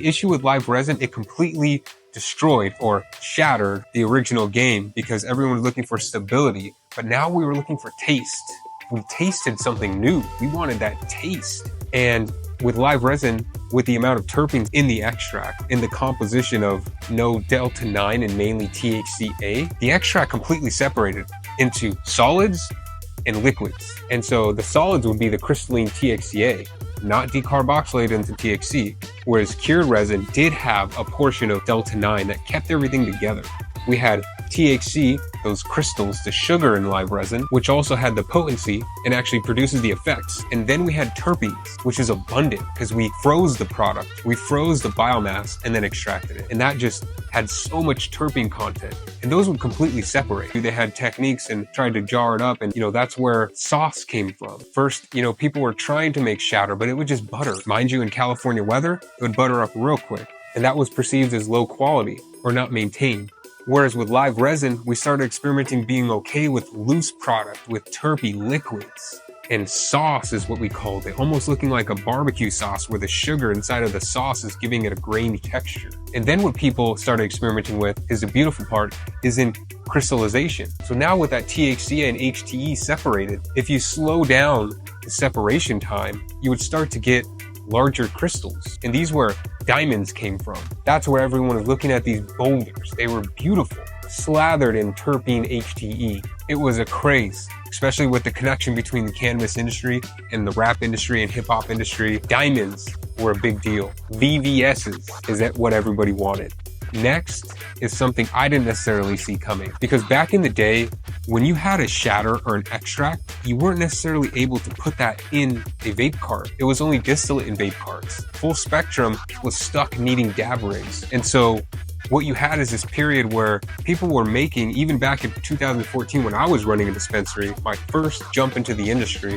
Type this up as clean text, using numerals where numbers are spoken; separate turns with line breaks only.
The issue with live resin, it completely destroyed or shattered the original game because everyone was looking for stability, but now we were looking for taste. We tasted something new. We wanted that taste. And with live resin, with the amount of terpenes in the extract, in the composition of no delta-9 and mainly THCA, the extract completely separated into solids and liquids. And so the solids would be the crystalline THCA, not decarboxylated into THC, whereas cured resin did have a portion of delta-9 that kept everything together. We had THC, those crystals, the sugar in live resin, which also had the potency and actually produces the effects. And then we had terpenes, which is abundant because we froze the product. We froze the biomass and then extracted it. And that just had so much terpene content. And those would completely separate. They had techniques and tried to jar it up. And, that's where sauce came from. First, people were trying to make shatter, but it would just butter. Mind you, in California weather, it would butter up real quick. And that was perceived as low quality or not maintained. Whereas with live resin, we started experimenting being okay with loose product, with terpene liquids. And sauce is what we called it, almost looking like a barbecue sauce where the sugar inside of the sauce is giving it a grainy texture. And then what people started experimenting with, is the beautiful part, is in crystallization. So now with that THC and HTE separated, if you slow down the separation time, you would start to get larger crystals. And these where diamonds came from. That's where everyone was looking at these boulders. They were beautiful, slathered in terpene HTE. It was a craze, especially with the connection between the cannabis industry and the rap industry and hip hop industry. Diamonds were a big deal. VVS's is that what everybody wanted. Next is something I didn't necessarily see coming, because back in the day, when you had a shatter or an extract, you weren't necessarily able to put that in a vape cart. It was only distillate in vape carts. Full spectrum was stuck needing dab rigs. And so what you had is this period where people were making, even back in 2014 when I was running a dispensary, my first jump into the industry,